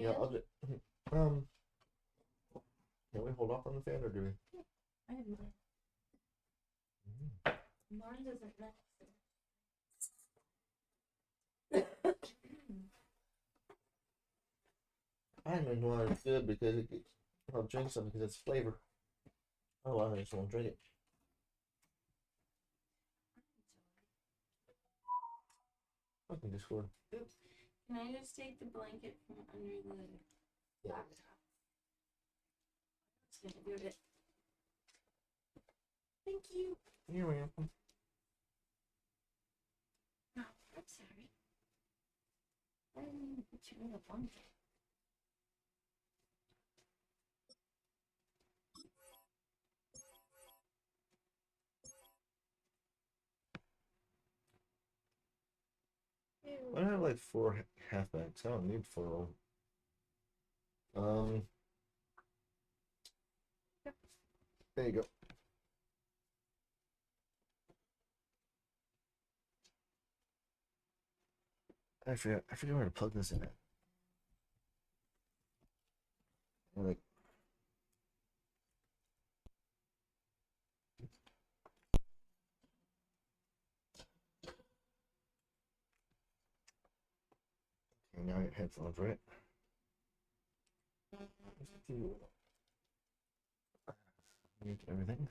Yeah, I'll just, um, can we hold off on the fan or do we? Yeah, I have mine. Mine doesn't mix. I don't know it's good because I'll drink something because it's flavor. Oh, I just won't drink it. Fucking Discord. Oops. Can I just take the blanket from under the laptop? It's gonna do it. Thank you. You're welcome. Oh, I'm sorry. I didn't even put you in the blanket. I have like 4 halfbacks. I don't need 4 of them. There you go. I forget where to plug this in at. Like, okay, now I get headphones, right? Mute everything.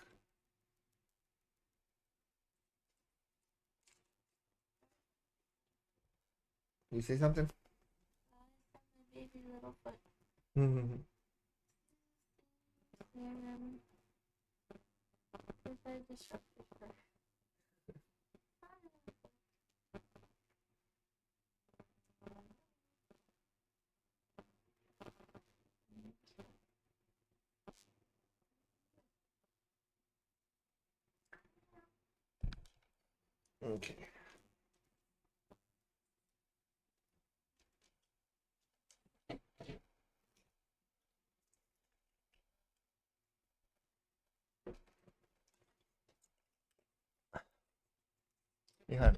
You say something? My baby little foot. If I disrupted her. Okay. Yeah.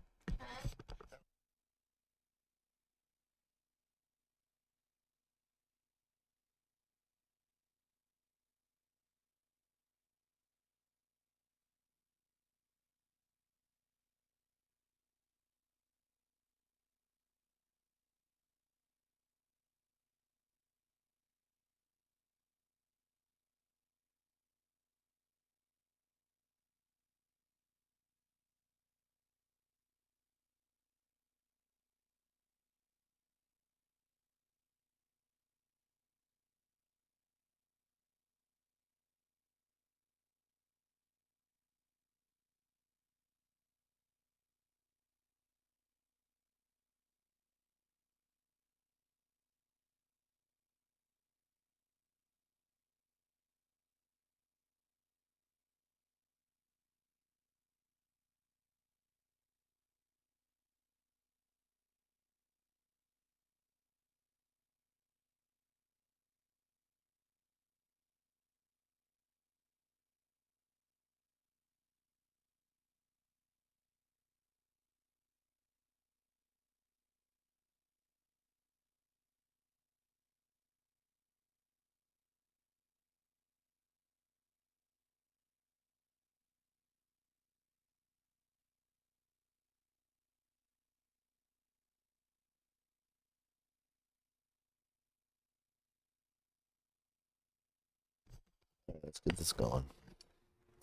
Let's get this going.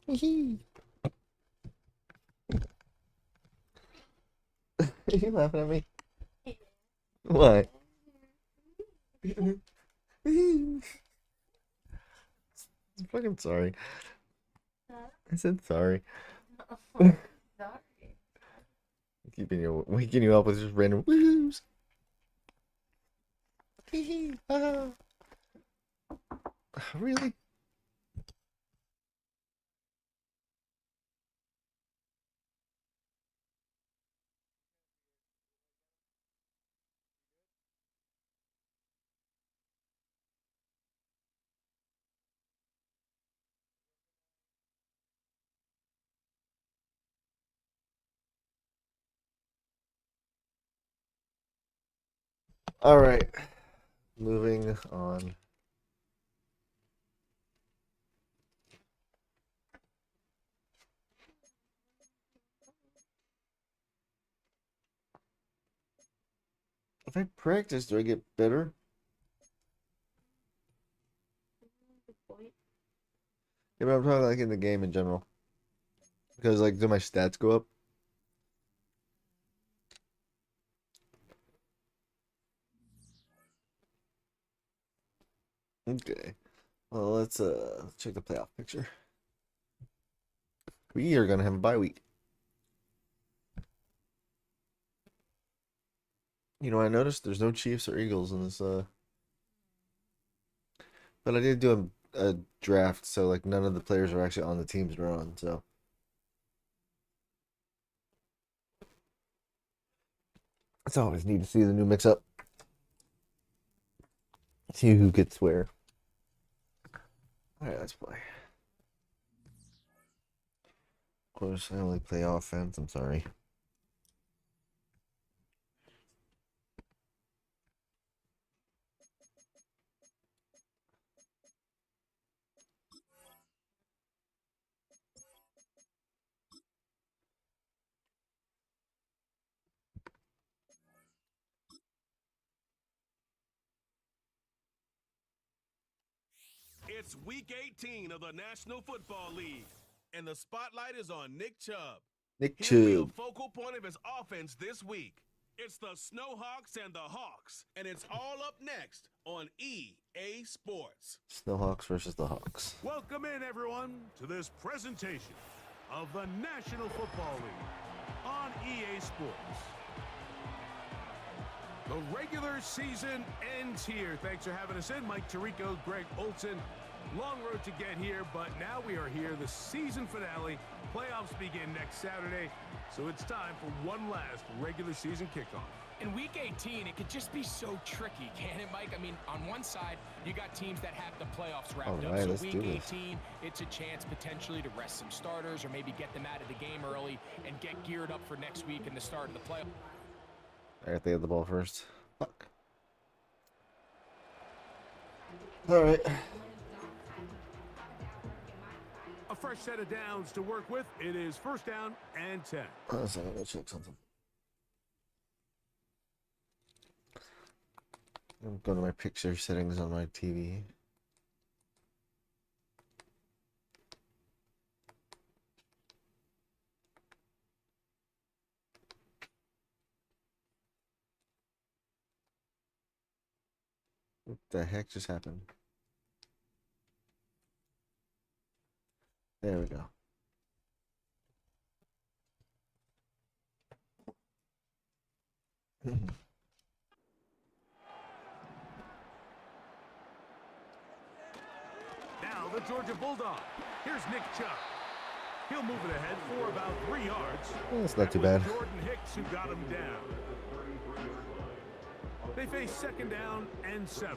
Are you laughing at me? Why? I'm fucking sorry. I said sorry. Sorry. Waking you up with just random woohoos. Really? All right. Moving on. If I practice, do I get better? Good point. Yeah, but I'm talking like in the game in general. Because like, do my stats go up? Okay. Well, let's check the playoff picture. We are gonna have a bye week. You know, I noticed there's no Chiefs or Eagles in this but I did do a draft, so like none of the players are actually on the teams we're on, so it's always neat to see the new mix up. See who gets where. Alright, let's play. Of course, I only play offense, I'm sorry. It's week 18 of the National Football League, and the spotlight is on Nick Chubb. Nick He'll be a Chubb. focal point of his offense this week. It's the Snowhawks and the Hawks, and it's all up next on EA Sports. Snowhawks versus the Hawks. Welcome in, everyone, to this presentation of the National Football League on EA Sports. The regular season ends here. Thanks for having us in. Mike Tirico, Greg Olson. Long road to get here, but now we are here. The season finale. Playoffs begin next Saturday, so it's time for one last regular season kickoff. In Week 18, it could just be so tricky, can't it, Mike? I mean, on one side, you got teams that have the playoffs wrapped up. So Week 18, it's a chance potentially to rest some starters or maybe get them out of the game early and get geared up for next week and the start of the playoffs. I got to get the ball first. Fuck. Alright. A fresh set of downs to work with. It is first down and 10. So I'm gonna check something. I'm going to my picture settings on my TV. What the heck just happened? There we go. Now the Georgia Bulldog. Here's Nick Chubb. He'll move it ahead for about 3 yards. Well, that's not too bad. Jordan Hicks who got him down. They face second down and 7.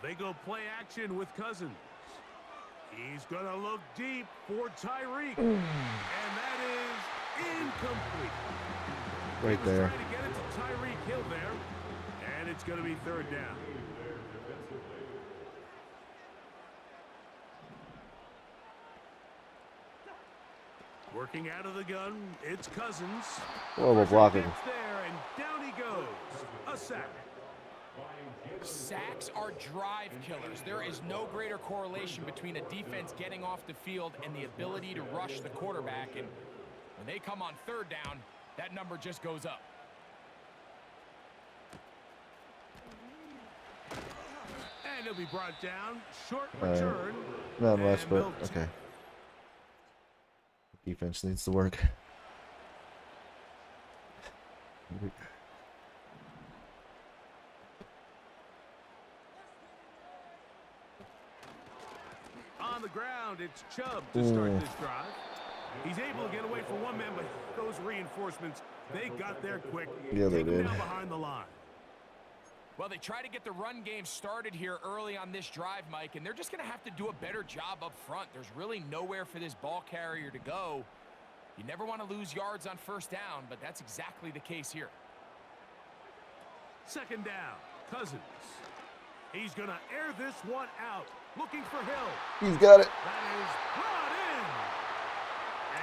They go play action with Cousins. He's going to look deep for Tyreek. And that is incomplete. Right there. Trying to get it to Tyreek Hill there. And it's going to be third down. Working out of the gun, it's Cousins. Horrible blocking. Gets there, and down he goes. A sack. Sacks are drive killers. There is no greater correlation between a defense getting off the field and the ability to rush the quarterback. And when they come on third down, that number just goes up. And he'll be brought down. Short return. Not much, but Milton. okay. Defense needs to work. On the ground, it's Chubb to start this drive. He's able to get away from one man, but those reinforcements, they got there quick. Yeah, they Take him did. down behind the line. Well, they try to get the run game started here early on this drive, Mike, and they're just going to have to do a better job up front. There's really nowhere for this ball carrier to go. You never want to lose yards on first down, but that's exactly the case here. Second down, Cousins. He's going to air this one out. Looking for Hill. He's got it. That is brought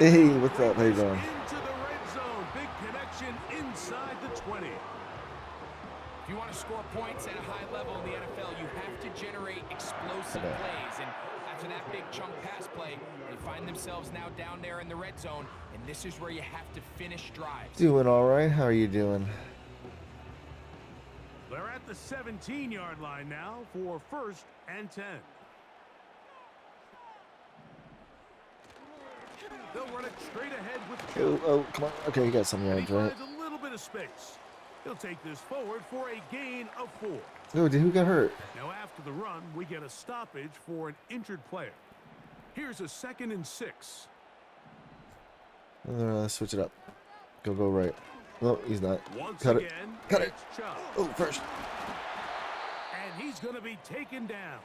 in. Hey, what's up? How you doing? Into the red zone. Big connection inside the 20. If you want to score points at a high level in the NFL, you have to generate explosive plays. And after that big chunk pass play, they find themselves now down there in the red zone, and this is where you have to finish drives. Doing all right. How are you doing? They're at the 17-yard line now for 1st and 10. They'll run it straight ahead with Oh, come on. Okay, you got some yards, he right? finds a little bit of space. He'll take this forward for a gain of 4. Oh, dude, who got hurt? Now after the run, we get a stoppage for an injured player. Here's a 2nd and 6. Switch it up. Go right. No, he's not. Once Cut again, it. Cut it. it's Chubb. Oh, first. And he's going to be taken down.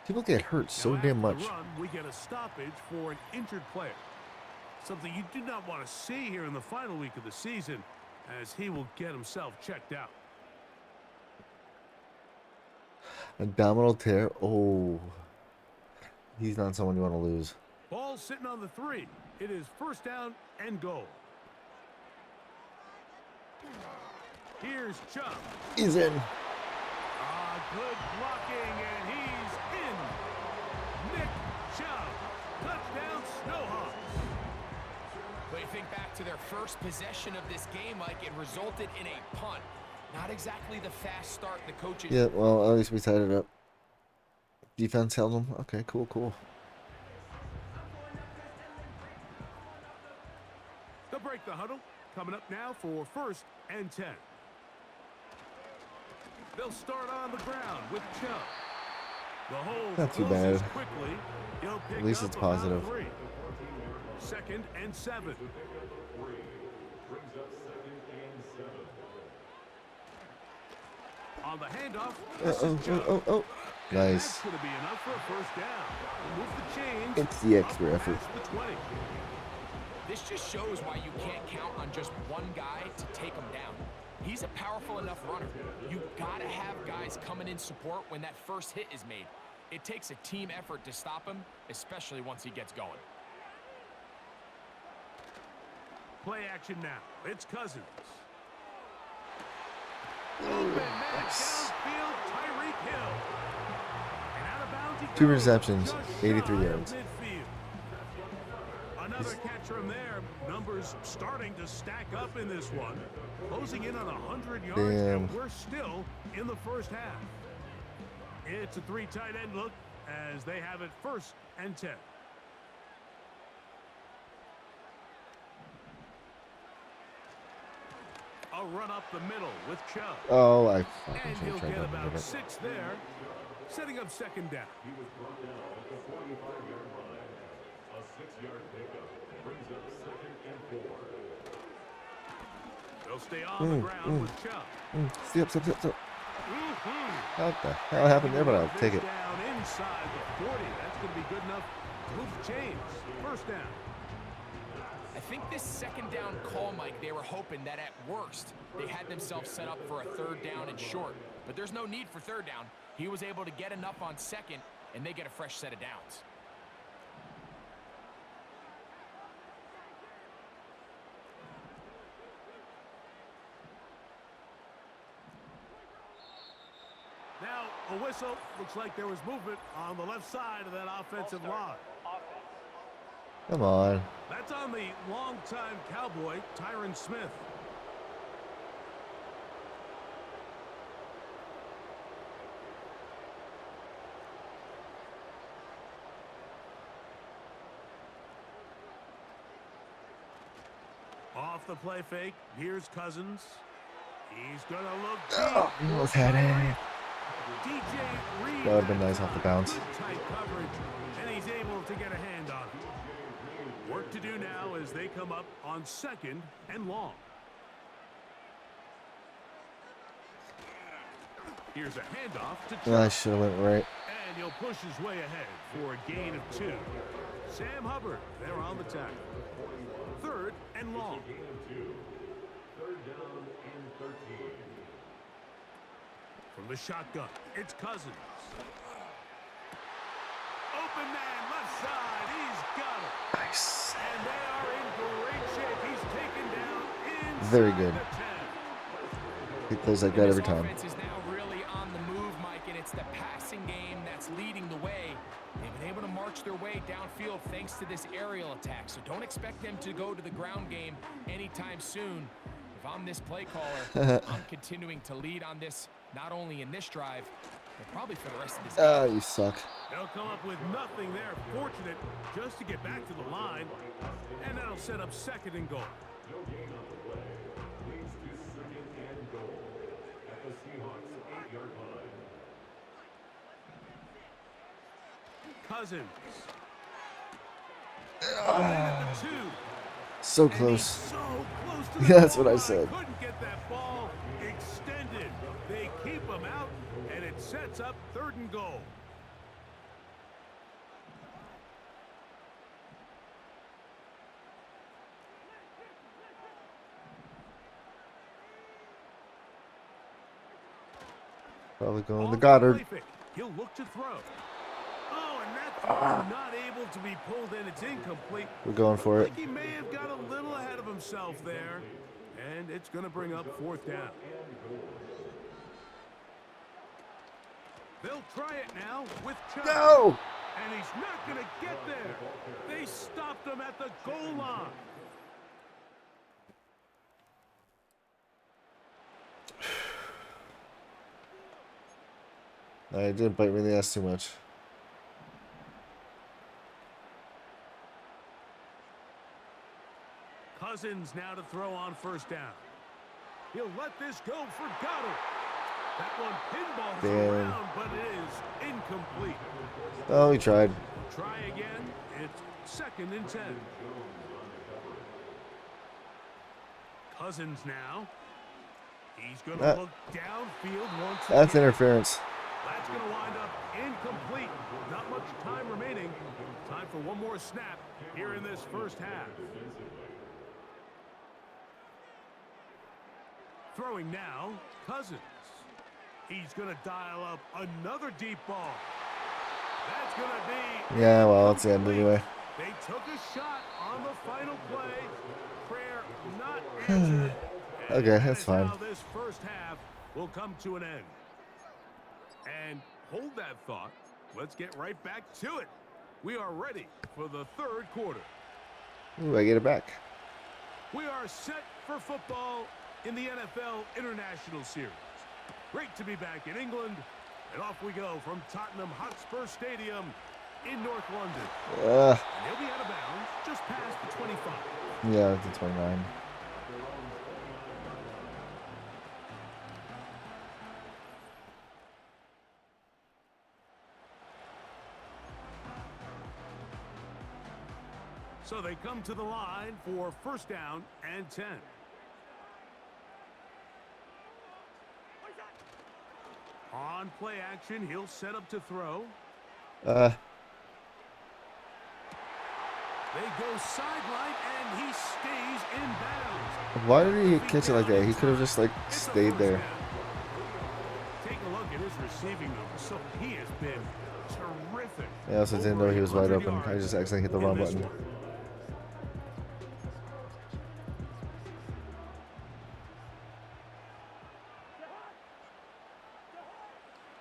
People get hurt so Now damn after much. the run, we get a stoppage for an injured player. Something you do not want to see here in the final week of the season, as he will get himself checked out. Abdominal tear. Oh. He's not someone you want to lose. Ball sitting on the 3. It is 1st down and goal. Here's Chubb. He's in. Good blocking, and he's in. Nick Chubb. Touchdown, Snowhawks. But you think back to their first possession of this game, like it resulted in a punt. Not exactly the fast start the coaches. Yeah, well, at least we tied it up. Defense held him. Okay, cool. They'll break the huddle. Coming up now for 1st and 10. They'll start on the ground with Chubb. The hold Not too closes bad. quickly. He'll pick At least up it's about positive. 3. 2nd and 7. On the handoff. this is Chubb. Oh. And Nice. That's going to be enough for a 1st down. With the change. It's the extra up effort. past the 20. This just shows why you can't count on just one guy to take him down. He's a powerful enough runner. You gotta have guys coming in support when that first hit is made. It takes a team effort to stop him, especially once he gets going. Play action now. It's Cousins. Open man downfield, Tyreek Hill. And out of bounds he 2 goes, receptions, just 83 shy of yards. midfield. Another catch from there. Numbers starting to stack up in this one. Closing in on 100 yards, and we're still in the 1st half. It's a 3 tight end look as they have it 1st and 10. A run up the middle with Chubb. Oh, I And fucking he'll tried get to about move it. 6 there, setting up 2nd down. They'll stay on the ground with Chubb. Step. Mm-hmm. What the hell happened there? But I'll take it. Down inside the 40. That's going to be good enough to move the chains. 1st down. I think this 2nd down call, Mike, they were hoping that at worst they had themselves set up for a 3rd down and short. But there's no need for 3rd down. He was able to get enough on 2nd, and they get a fresh set of downs. Now a whistle. Looks like there was movement on the left side of that offensive line. Come on. That's on the longtime Cowboy, Tyron Smith. Off the play fake. Here's Cousins. He's going to look deep. He almost had it. DJ Reed. That would have been nice off the bounce. Good tight coverage, and he's able to get a hand on it. Work to do now as they come up on 2nd and long. Here's a handoff to Chubb. I should have went right. And he'll push his way ahead for a gain of 2. Sam Hubbard, they're on the tackle. 3rd and long. From the shotgun, it's Cousins. Open man, left side, he's got it. Nice. And they are in great shape. He's taken down inside Very good. the 10. He plays like that every time. This offense is now really on the move, Mike, and it's the passing game that's leading the way. They've been able to march their way downfield thanks to this aerial attack, so don't expect them to go to the ground game anytime soon. If I'm this play caller, I'm continuing to lead on this, not only in this drive, but probably for the rest of this game. Ah, you suck. They'll come up with nothing there. Fortunate just to get back to the line, and that'll set up 2nd and goal. Cousins. At the 2. So And he's close. so close to the Yeah, that's goal what I line. said. Couldn't get that ball extended. They keep him out, and it sets up 3rd and goal. Probably going On to the Goddard. play fake. He'll look to throw. Oh, and that throw not able to be pulled in. It's incomplete. We're going for I it. think he may have got a little ahead of himself there. And it's going to bring up 4th down. They'll try it now with Chubb. No! And he's not going to get there. They stopped him at the goal line. I didn't bite me in the ass too much. Cousins now to throw on 1st down. He'll let this go for Goddard. That one pinballs Damn. around, but it is incomplete. Oh, he tried. Try again. It's 2nd and 10. Cousins now. He's going to look downfield once That's again. interference. That's going to wind up incomplete. Not much time remaining. Time for one more snap here in this 1st half. Throwing now, Cousins. He's going to dial up another deep ball. That's going to be... Yeah, well, it's the end anyway. They took a shot on the final play. Prayer not answered. And Okay, that that's is fine. how this 1st half will come to an end. And hold that thought. Let's get right back to it. We are ready for the 3rd quarter. Ooh, I get it back. We are set for football in the NFL International Series. Great to be back in England. And off we go from Tottenham Hotspur Stadium in North London. And they'll be out of bounds just past the 25. Yeah, it's a 29. So they come to the line for 1st down and 10. On play action, he'll set up to throw. They go sideline, and he stays in bounds. Why did he catch it like that? He could have just, like, It's the stayed 1st there. down. Take a look at his receiving numbers. So he has been terrific. I also didn't know he was wide 100 open. I yards just accidentally hit the in wrong this button. one.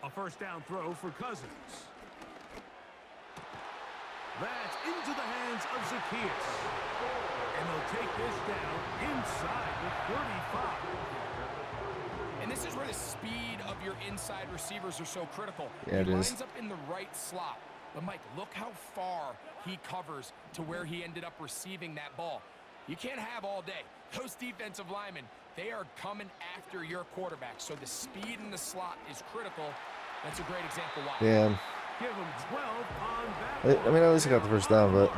A 1st down throw for Cousins. That's into the hands of Zacchaeus. And they'll take this down inside the 35. And this is where the speed of your inside receivers are so critical. Yeah, it he is. lines up in the right slot. But, Mike, look how far he covers to where he ended up receiving that ball. You can't have all day. Those defensive linemen, they are coming after your quarterback. So the speed in the slot is critical. That's a great example why. Damn. Give him 12 on that I mean, at least I got the 1st down, but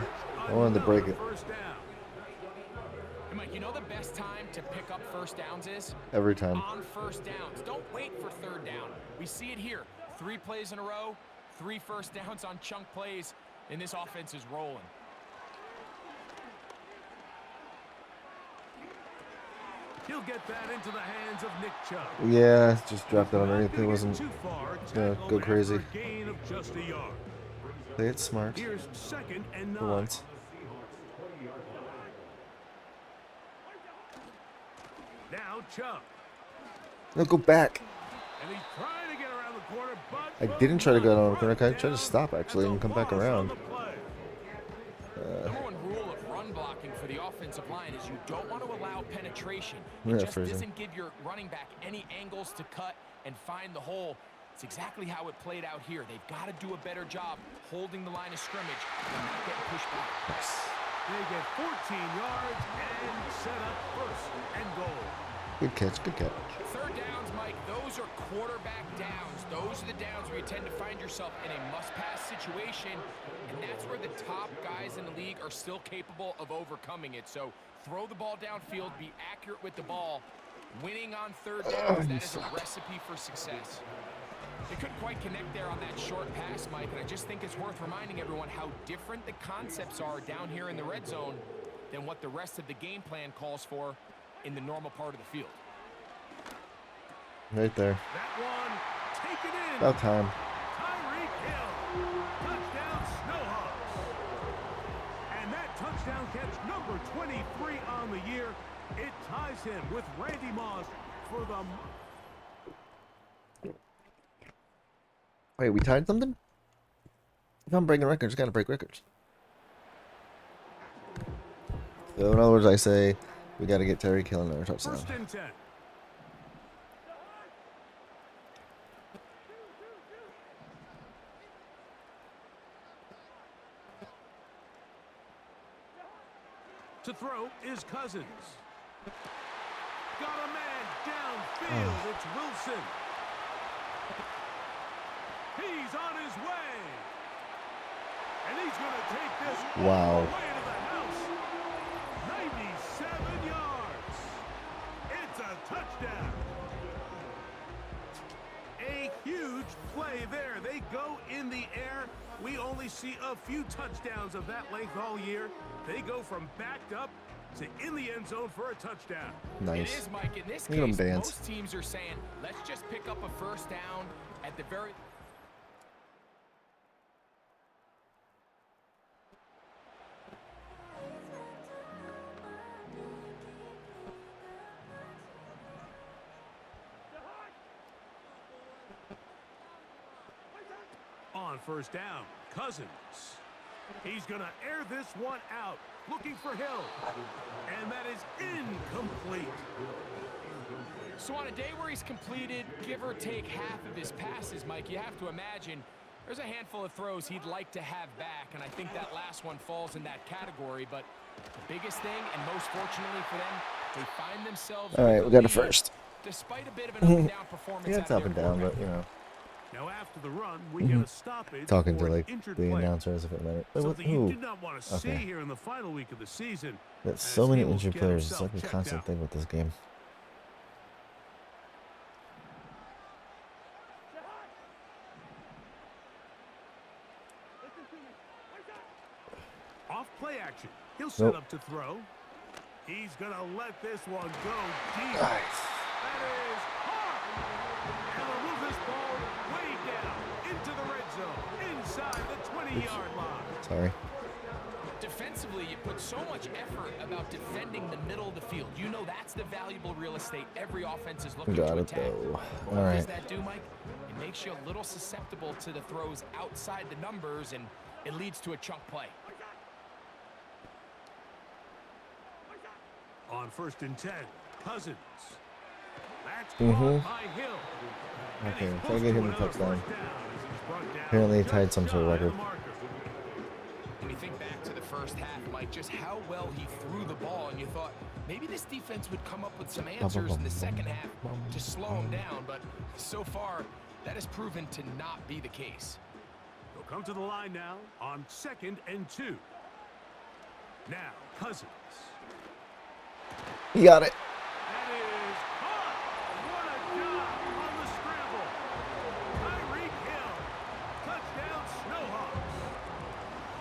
I wanted to break it. 1st down. And Mike, you know the best time to pick up 1st downs is? Every time. On 1st downs. Don't wait for 3rd down. We see it here. 3 plays in a row, 3 1st downs on chunk plays, and this offense is rolling. He'll get that into the hands of Nick Chubb. Yeah, just dropped it underneath. It Not wasn't too far. gonna go Tackled crazy. after a gain of just a yard. Play it smart Here's 2nd and 9. for once. Now Chubb. No, go back. And he's trying to get around the corner, but I didn't try to go down the corner. I tried to stop actually and come back around. Number one rule of run blocking for the offensive line is you don't want to allow penetration. Yeah, It just freezing. doesn't give your running back any angles to cut and find the hole. It's exactly how it played out here. They've got to do a better job holding the line of scrimmage and not getting pushed back. They get 14 yards and set up 1st and goal. Good catch, good catch. 3rd downs, Mike, those are quarterback downs. Those are the downs where you tend to find yourself in a must-pass situation, and that's where the top guys in the league are still capable of overcoming it. So throw the ball downfield, be accurate with the ball. Winning on 3rd downs, that is a recipe for success. They couldn't quite connect there on that short pass, Mike, and I just think it's worth reminding everyone how different the concepts are down here in the red zone than what the rest of the game plan calls for in the normal part of the field. Right there. That one, take it in. About time. Tyreek Hill. Touchdown, Snowhawks. And that touchdown catch number 23 on the year. It ties him with Randy Moss for the... Wait, we tied something? If I'm breaking records, gotta break records. So in other words, I say we gotta get Tyreek Hill another touchdown. 1st and 10. To throw is Cousins. Got a man downfield. It's Wilson. He's on his way. And he's going to take this Wow. all the way to the house. 97 yards. It's a touchdown. A huge play there. They go in the air. We only see a few touchdowns of that length all year. They go from backed up to in the end zone for a touchdown. Nice. It is, Mike. In this Look at 'em case, dance. most teams are saying, let's just pick up a 1st down at the very... On 1st down, Cousins. He's going to air this one out, looking for Hill. And that is incomplete. So on a day where he's completed, give or take half of his passes, Mike, you have to imagine there's a handful of throws he'd like to have back, and I think that last one falls in that category. But the biggest thing, and most fortunately for them, they find themselves... All right, we got a first. Despite a bit of an up-and-down performance... Yeah, it's out up of and their down, quarterback. but you know. Now after the run, we get a stoppage. Talking to for an like injured the player. announcer as if it mattered. Something you Ooh, did not want to see okay. here in the final week of the season. That's as so many he will injured get players. It's himself like a checked constant out. thing with this game. Off play action. He'll set Nope. up to throw. He's going to let this one go deep. Nice. That is hard. And they'll move this ball way down into the red zone, inside the 20-yard line. Sorry. Defensively, you put so much effort about defending the middle of the field. You know that's the valuable real estate every offense is looking Got to it attack. though. But All what does right. that do, Mike? It makes you a little susceptible to the throws outside the numbers, and it leads to a chunk play. On 1st and 10, Cousins. That's Mhm. caught by Hill. And Okay, he's so I close get to him a another touchdown. first down as he's brought down Apparently he just tied some sort of shy of record. the marker. When you think back to the first half, Mike, just how well he threw the ball, and you thought maybe this defense would come up with some answers in the second half to slow him down, but so far that has proven to not be the case. They'll come to the line now on 2nd and 2. Now, Cousins. You got it. That is caught. What a job on the scramble. Tyreek Hill. Touchdown, Snowhawks.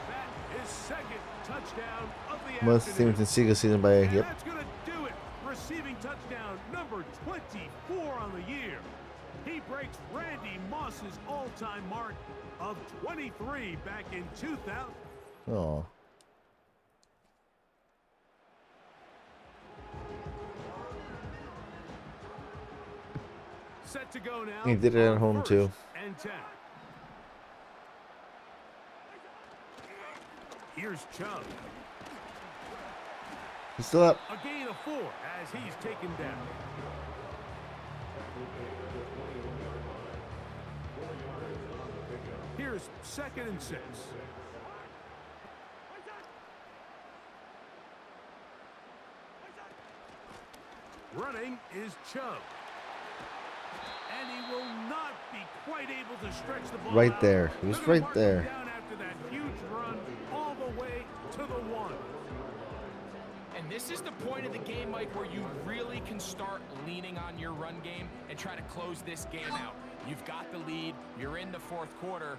That is 2nd touchdown of the Most afternoon. Stevenson Seagull season by And yep. that's going to do it. receiving touchdown number 24 on the year. He breaks Randy Moss's all-time mark of 23 back in 2000. Oh. Set to go now. He did it at home too. And 10. Here's Chubb. He's still up. A gain of 4 as he's taken down. Here's 2nd and 6. Running is Chubb. And he will not be quite able to stretch the ball Right out. there. He was right there. Down after that huge run all the way to the 1. And this is the point of the game, Mike, where you really can start leaning on your run game and try to close this game out. You've got the lead, you're in the 4th quarter,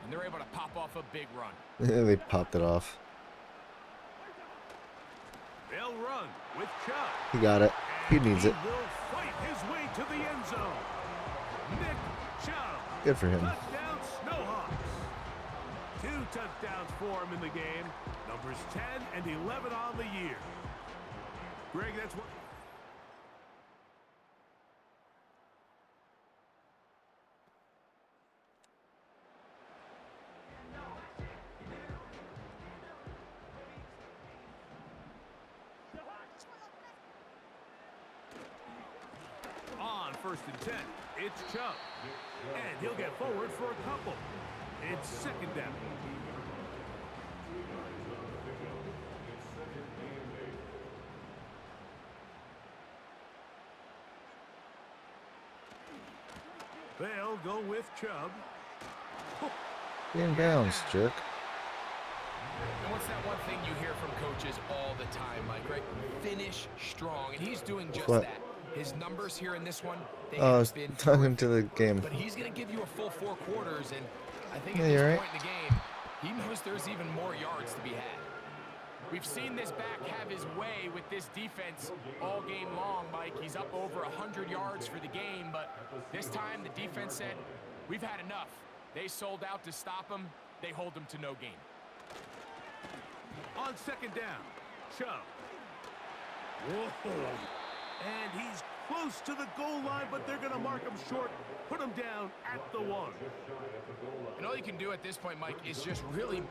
and they're able to pop off a big run. Yeah, they popped it off. They'll run with Chubb. He got it. He needs it. He will fight his way to the end zone. Nick Chubb. Good for him. Touchdown, Snowhawks. 2 touchdowns for him in the game. Numbers 10 and 11 on the year. Greg, that's what... On 1st and 10, it's Chubb. And he'll get forward for a couple. It's 2nd down. They'll go with Chubb. In bounds, jerk. And what's that one thing you hear from coaches all the time, Mike, right? Finish strong, and he's doing just What? that. His numbers here in this one, they Oh, I have was been talking to the terrific. game. But he's going to give you a full 4 quarters, and I think Yeah, at this you're point in the game, he knows there's even more yards to be had. We've seen this back have his way with this defense all game long, Mike. He's up over 100 yards for the game, but this time the defense said, we've had enough. They sold out to stop him. They hold him to no gain. On 2nd down, Chubb. Whoa. And he's close to the goal line, but they're going to mark him short, put him down at the 1. And all you can do at this point, Mike, is just really...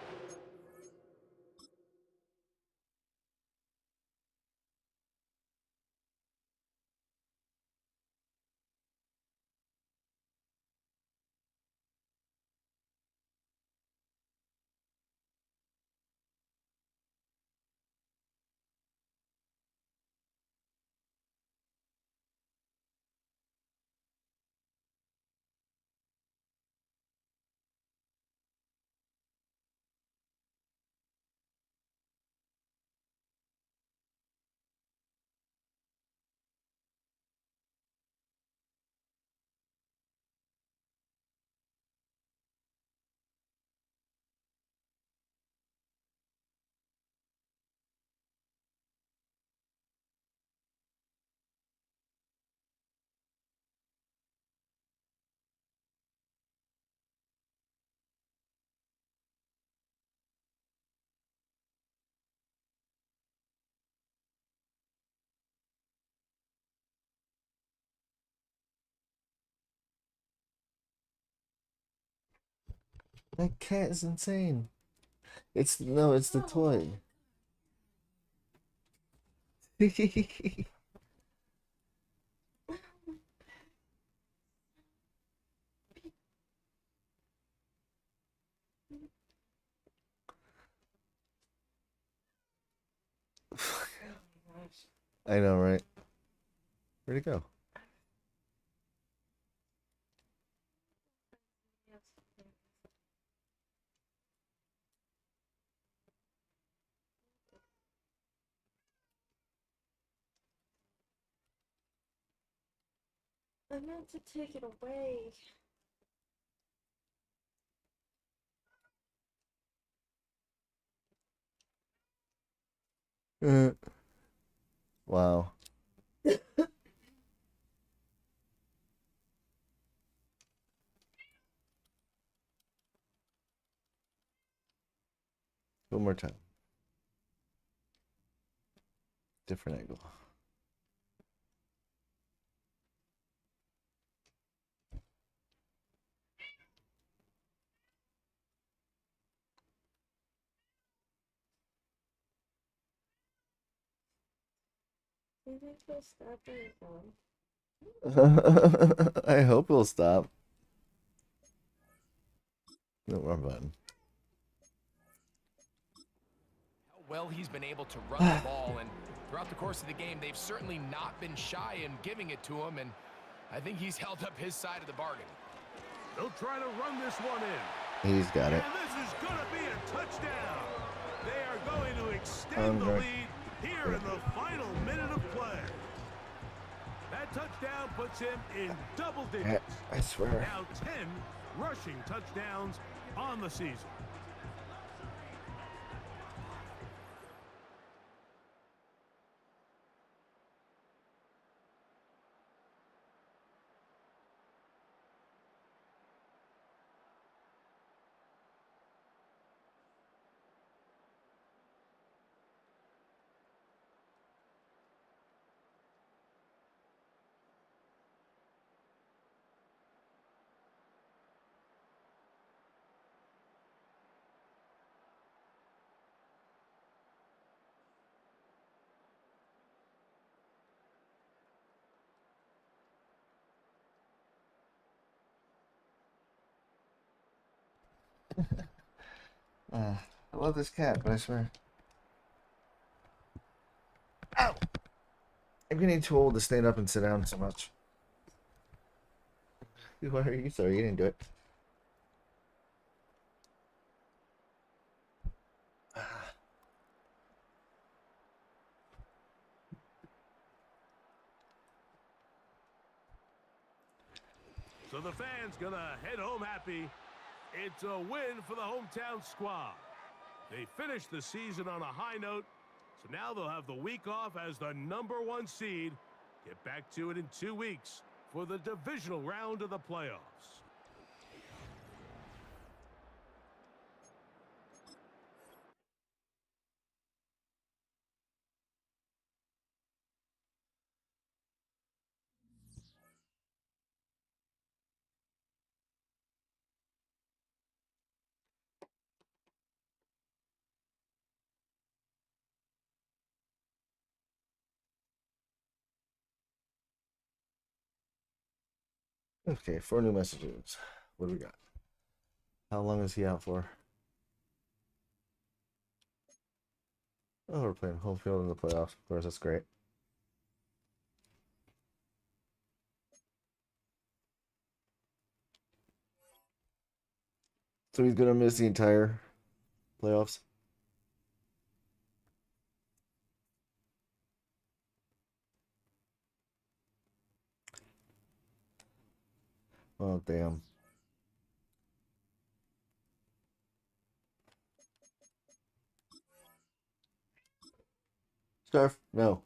That cat is insane. It's the toy. I know, right? Where'd it go? I meant to take it away. Wow. One more time. Different angle. Do you think he'll stop on his own? I hope he'll stop. No, wrong button. How well he's been able to run the ball, and throughout the course of the game, they've certainly not been shy in giving it to him, and I think he's held up his side of the bargain. They'll try to run this one in. He's got it. And this is going to be a touchdown. They are going to extend the lead here in the final minute of play. That touchdown puts him in double digits. I swear. Now 10 rushing touchdowns on the season. I love this cat, but I swear. Ow! I'm getting too old to stand up and sit down so much. Who are you? Sorry, you didn't do it. So the fans gonna head home happy. It's a win for the hometown squad. They finished the season on a high note, so now they'll have the week off as the #1 seed. Get back to it in 2 weeks for the divisional round of the playoffs. Okay, 4 new messages. What do we got? How long is he out for? Oh, we're playing home field in the playoffs. Of course, that's great. So he's gonna miss the entire playoffs. Oh, damn. Starf, no.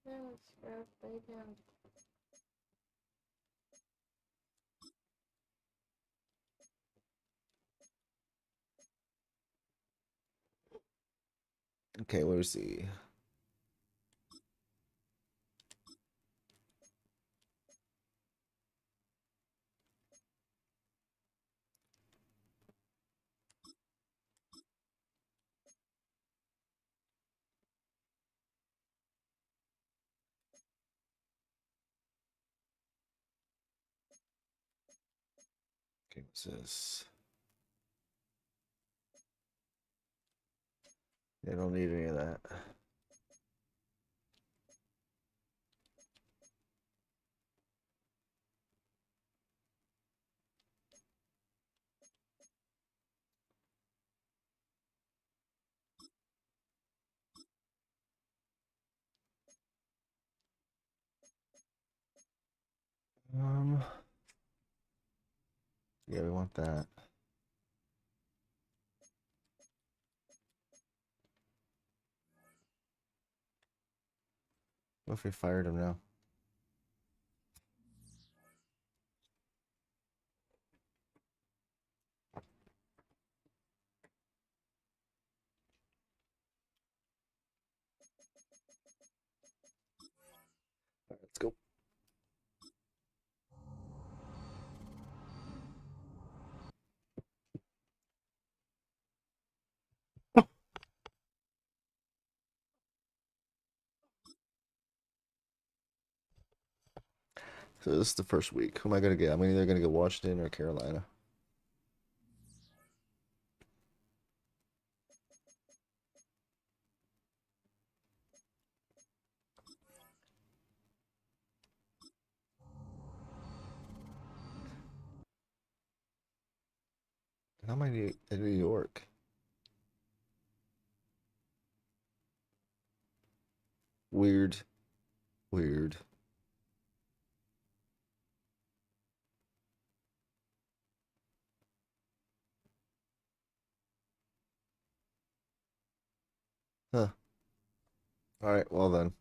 No, Scarf, lay down. Okay, what do we see? Okay, what's this? I don't need any of that. Yeah, we want that. What if we fired him now? So this is the first week. Who am I gonna get? I'm either gonna get Washington or Carolina. How am I in New York? Weird. Weird. Huh. Alright, well then.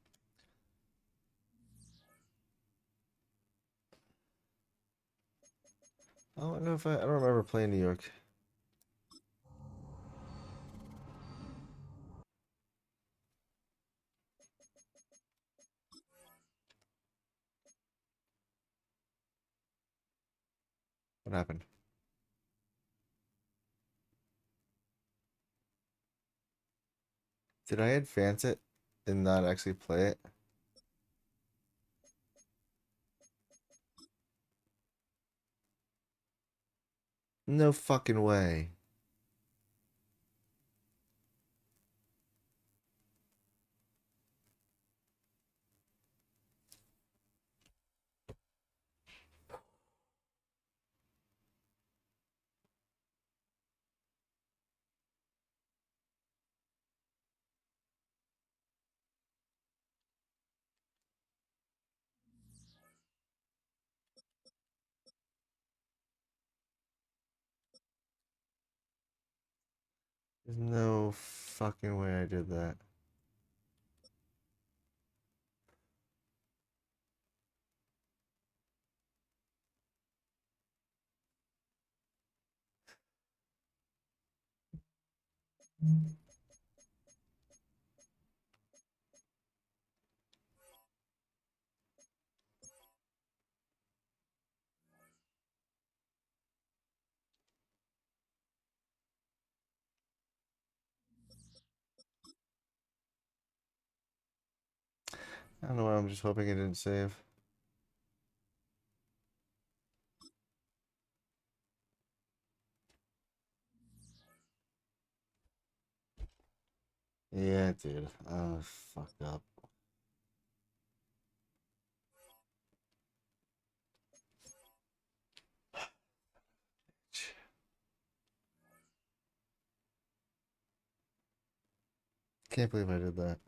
I don't know if I don't remember playing New York. What happened? Did I advance it and not actually play it? No fucking way. There's no fucking way I did that. I don't know why, I'm just hoping it didn't save. Yeah, it did. I fucked up. Can't believe I did that.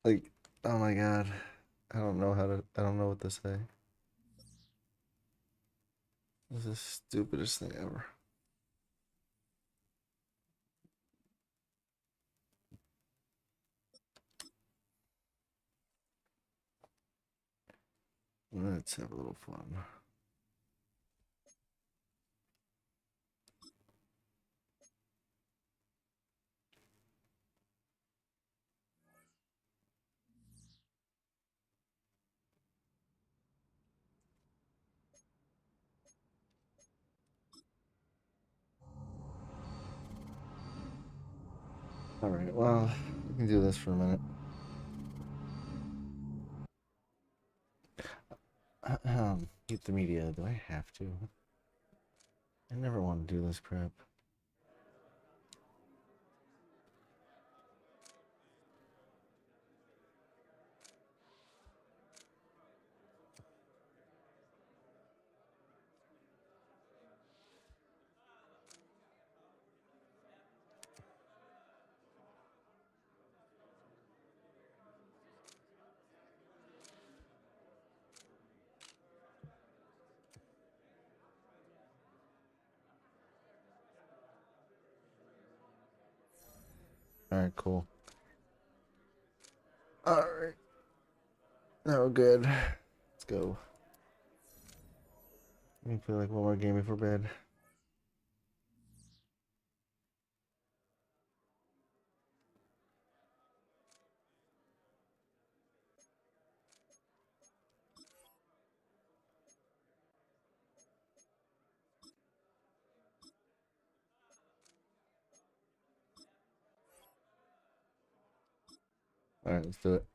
Like, oh my god. I don't know what to say. This is the stupidest thing ever. Let's have a little fun. All right, well, we can do this for a minute. Mute the media. Do I have to? I never want to do this crap. All right, cool. All right. Now we're good. Let's go. Let me play like one more game before bed. All right, let's do it.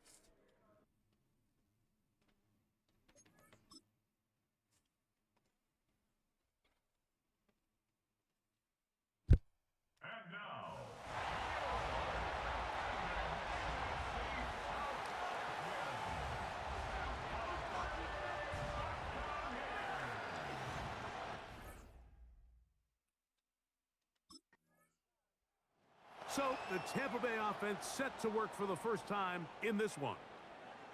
So the Tampa Bay offense set to work for the first time in this one.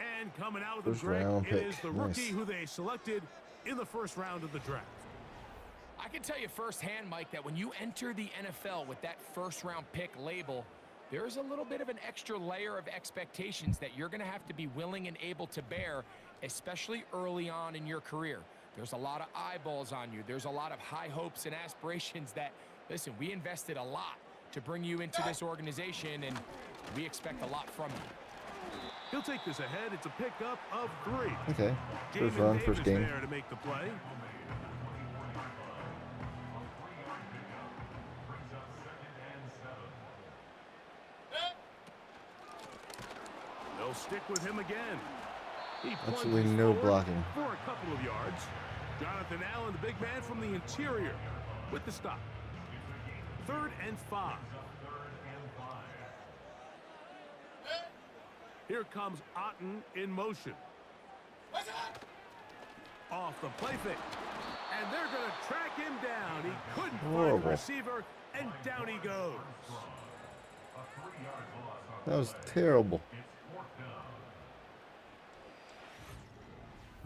And coming out with the Greg, it is the rookie who they selected in the first round of the draft. I can tell you firsthand, Mike, that when you enter the NFL with that first-round pick label, there's a little bit of an extra layer of expectations that you're going to have to be willing and able to bear, especially early on in your career. There's a lot of eyeballs on you. There's a lot of high hopes and aspirations that, listen, we invested a lot to bring you into this organization, and we expect a lot from you. He'll take this ahead. It's a pickup of 3. Okay. First run, first game. There to make the play. They'll stick with him again. Absolutely no blocking. For a couple of yards. Jonathan Allen, the big man from the interior, with the stop. 3rd and 5. Here comes Otten in motion. Off the play fake. And they're going to track him down. He couldn't find the receiver, and down he goes. That was terrible.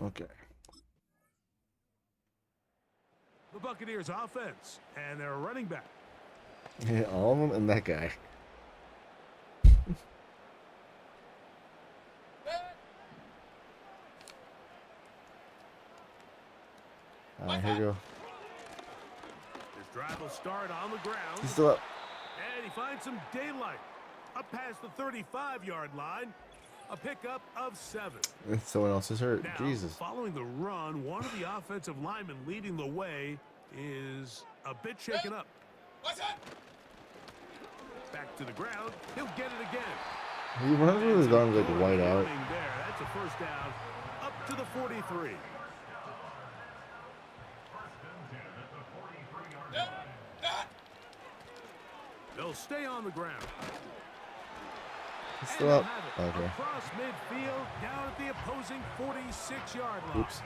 Okay. The Buccaneers offense, and they're running back. Yeah, all of them and that guy. Here we go. This drive will start on the ground. He's still up. And he finds some daylight. Up past the 35-yard line. A pickup of 7. Someone else is hurt. Now, Jesus. Following the run, one of the offensive linemen leading the way is a bit shaken up. Back to the ground. He'll get it again. He runs with his arms like white out. There. That's a first down. Up to the 43. They'll stay on the ground. He's still up. Okay. Across midfield, down at the opposing 46-yard line. Oops.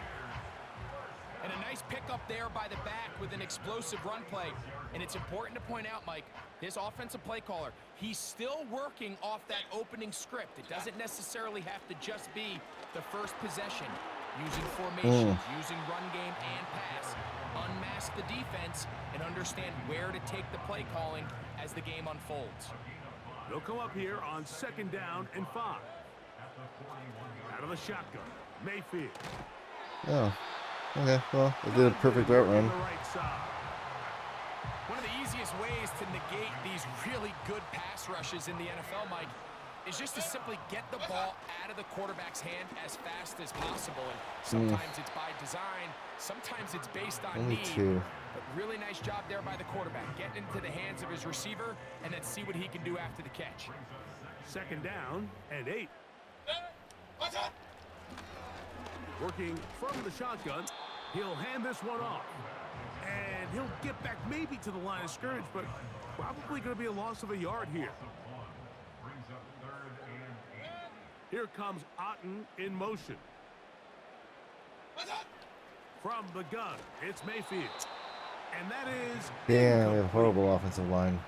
And a nice pickup there by the back with an explosive run play. And it's important to point out, Mike, his offensive play caller, he's still working off that opening script. It doesn't necessarily have to just be the first possession. Using formations, using run game and pass. Unmask the defense and understand where to take the play calling as the game unfolds. They'll come up here on 2nd down and 5. Out of the shotgun, Mayfield. Oh. Okay, well, they did a perfect route run. One of the easiest ways to negate these really good pass rushes in the NFL, Mike, is just to simply get the ball out of the quarterback's hand as fast as possible. And sometimes it's by design, sometimes it's based on need. But really nice job there by the quarterback, getting into the hands of his receiver, and then see what he can do after the catch. 2nd down and 8. Working from the shotgun, he'll hand this one off. And he'll get back maybe to the line of scrimmage, but probably going to be a loss of a yard here. Here comes Otten in motion. From the gun, it's Mayfield. And that is... Damn, we have a horrible offensive line.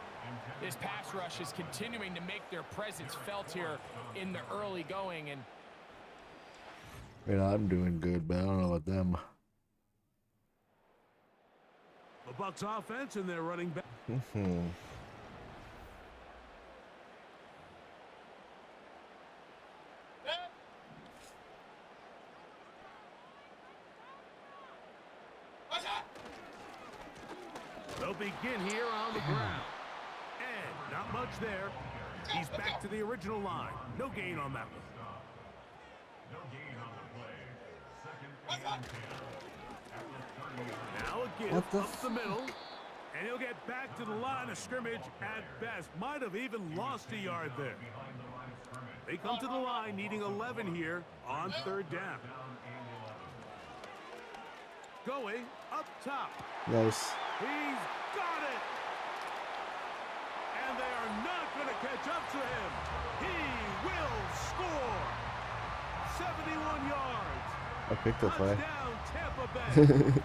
This pass rush is continuing to make their presence felt here in the early going. And I'm doing good, but I don't know about them. The Bucs offense and they're running back. They'll begin here on the ground. And not much there. He's back to the original line. No gain on that one. No gain on the play. 2nd and 10. Now again, up the middle. And he'll get back to the line of scrimmage at best. Might have even lost a yard there. They come to the line needing 11 here on third down. Going up top. Nice. He's got it. And they are not going to catch up to him. He will score. 71 yards. I picked the play. Touchdown, Tampa Bay.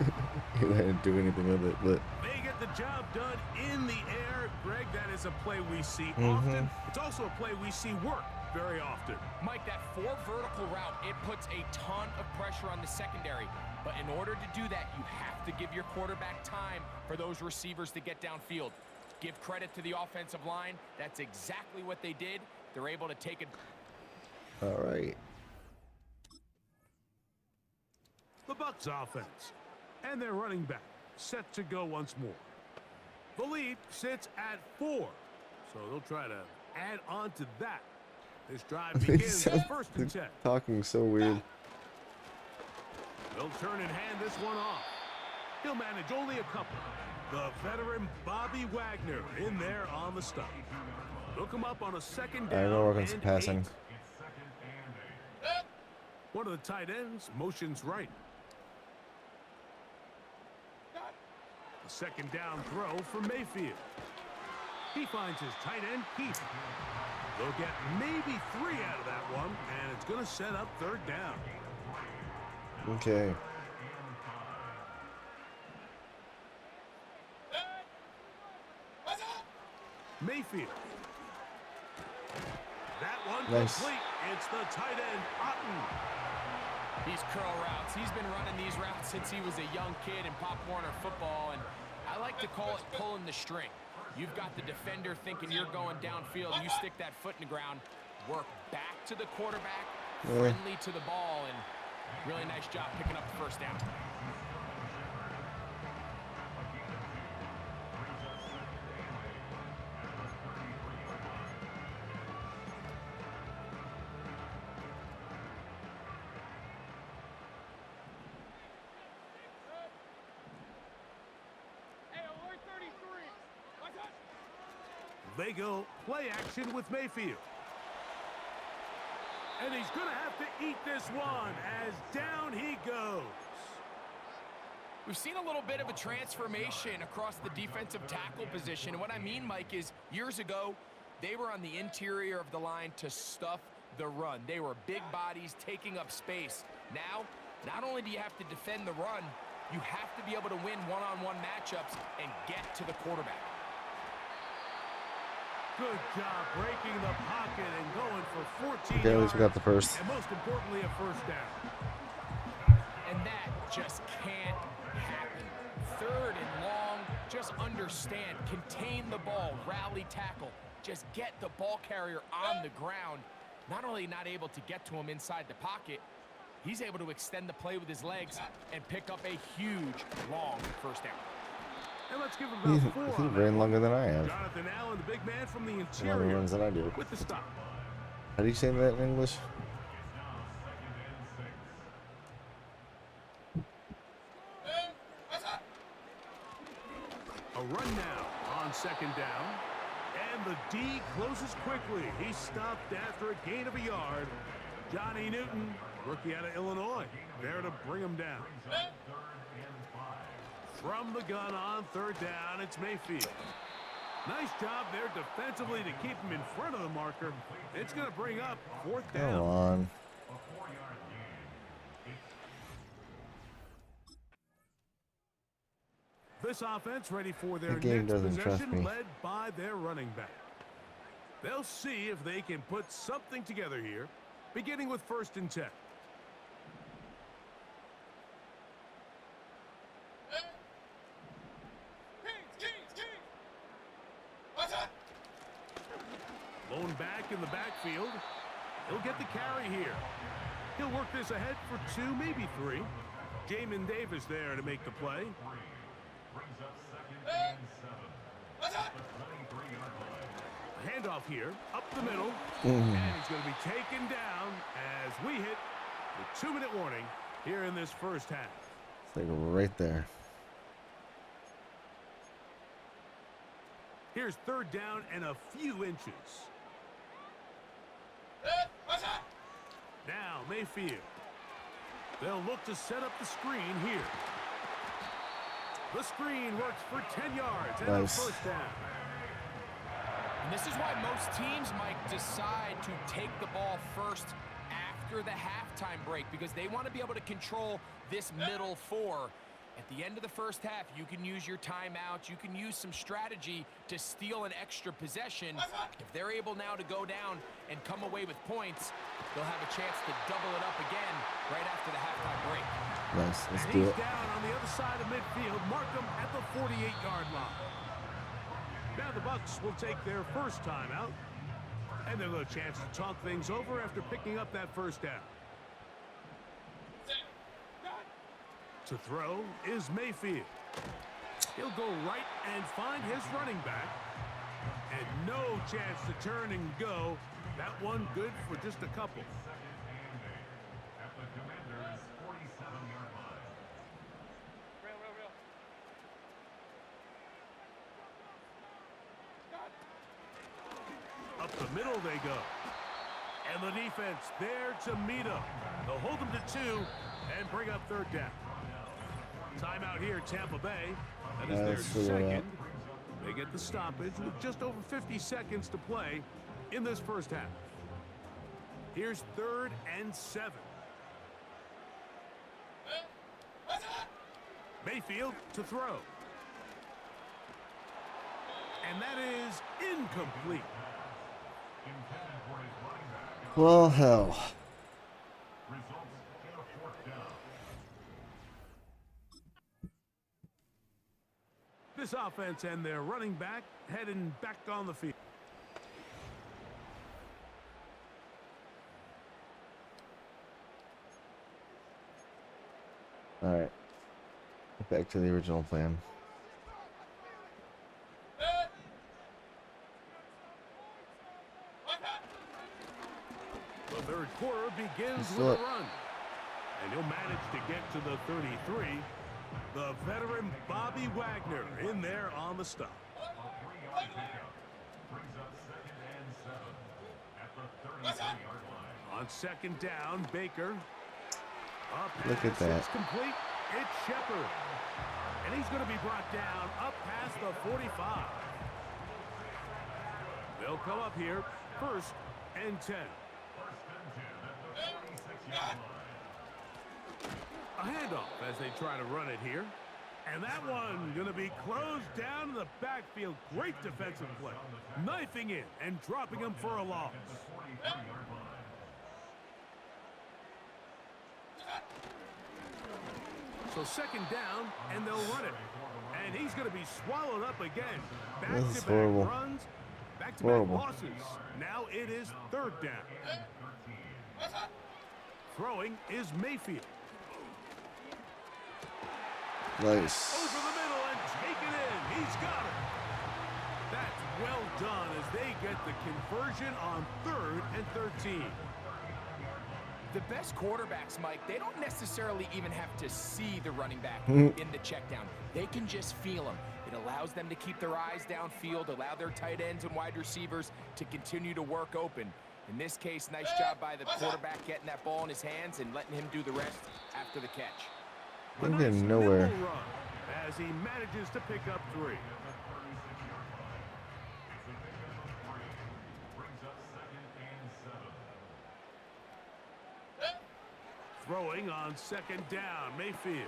He didn't do anything with it, but They get the job done in the air. Greg, that is a play we see often. It's also a play we see work very often. Mike, that 4 vertical route, it puts a ton of pressure on the secondary. But in order to do that, you have to give your quarterback time for those receivers to get downfield. Give credit to the offensive line. That's exactly what they did. They're able to take it. all right. The Bucs offense. And their running back set to go once more. The lead sits at 4. So they'll try to add on to that. This drive begins with first and 10. Talking so weird. They'll turn and hand this one off. He'll manage only a couple. The veteran Bobby Wagner in there on the stop. They'll come up on a second down. I know we're going to passing. 8. One of the tight ends motions right. The second down throw for Mayfield. He finds his tight end Keith. They'll get maybe 3 out of that one, and it's going to set up third down. Okay. Mayfield. That one Nice. complete. It's the tight end, Otten. These curl routes. He's been running these routes since he was a young kid in Pop Warner football, and I like to call it pulling the string. You've got the defender thinking you're going downfield. You stick that foot in the ground, work back to the quarterback, friendly to the ball, and really nice job picking up the first down. They go play action with Mayfield. And he's going to have to eat this one as down he goes. We've seen a little bit of a transformation across the defensive tackle position. And what I mean, Mike, is years ago, they were on the interior of the line to stuff the run. They were big bodies taking up space. Now, not only do you have to defend the run, you have to be able to win one-on-one matchups and get to the quarterback. Good job breaking the pocket and going for 14 Okay, at yards. least we got the first. And most importantly, a first down. And that just can't happen. Third and long, just understand, contain the ball, rally tackle, just get the ball carrier on the ground. Not only not able to get to him inside the pocket, he's able to extend the play with his legs and pick up a huge, long first down. And let's give him about 4 He on ran that. longer than I have. Jonathan Allen, the big man from the Longer interior, runs than I do. with the stop. How do you say that in English? A run now on second down. And the D closes quickly. He stopped after a gain of a yard. Johnny Newton, rookie out of Illinois, there to bring him down. From the gun on third down, it's Mayfield. Nice job there defensively to keep him in front of the marker. It's going to bring up fourth down. Come on. This offense ready for their The game next doesn't trust possession, me. led by their running back. They'll see if they can put something together here, beginning with first and 10. Lone back in the backfield. He'll get the carry here. He'll work this ahead for 2, maybe 3. Jamin Davis there to make the play. Handoff here, up the middle, and he's going to be taken down as we hit the 2-minute warning here in this first half. It's like right there. Here's third down and a few inches. now, Mayfield. They'll look to set up the screen here. The screen works for 10 yards and a first down. And this is why most teams might decide to take the ball first after the halftime break, because they want to be able to control this middle four. At the end of the first half, you can use your timeouts. You can use some strategy to steal an extra possession. If they're able now to go down and come away with points, they'll have a chance to double it up again right after the halftime break. Nice, let's and do he's it. Down on the other side of midfield. Mark him at the 48-yard line. Now the Bucs will take their first timeout, and they'll have a chance to talk things over after picking up that first down. To throw is Mayfield. He'll go right and find his running back. And no chance to turn and go. That one good for just a couple. Up the middle they go. And the defense there to meet him. They'll hold him to 2 and bring up third down. Timeout here, Tampa Bay. That is their second. They get the stoppage with just over 50 seconds to play in this first half. Here's 3rd and 7. Mayfield to throw. And that is incomplete. Well, hell. This offense and their running back heading back on the field. All right. Back to the original plan. The third quarter begins with a run. And he'll manage to get to the 33. The veteran Bobby Wagner in there on the stop. On second down, Baker. Look at that. It's complete. It's Shepard. And he's going to be brought down up past the 45. They'll come up here 1st and 10. A handoff as they try to run it here. And that one going to be closed down in the backfield. Great defensive play. Knifing in and dropping him for a loss. So second down, and they'll run it. And he's going to be swallowed up again. Back-to-back runs, back-to-back losses. Now it is 3rd down. Throwing is Mayfield. Nice. Over the middle and take it in. He's got it. That's well done as they get the conversion on 3rd and 13. The best quarterbacks, Mike, they don't necessarily even have to see the running back in the check down. They can just feel him. It allows them to keep their eyes downfield, allow their tight ends and wide receivers to continue to work open. In this case, nice job by the quarterback getting that ball in his hands and letting him do the rest after the catch. I'm getting nowhere. As he manages to pick up 3. Throwing on second down, Mayfield.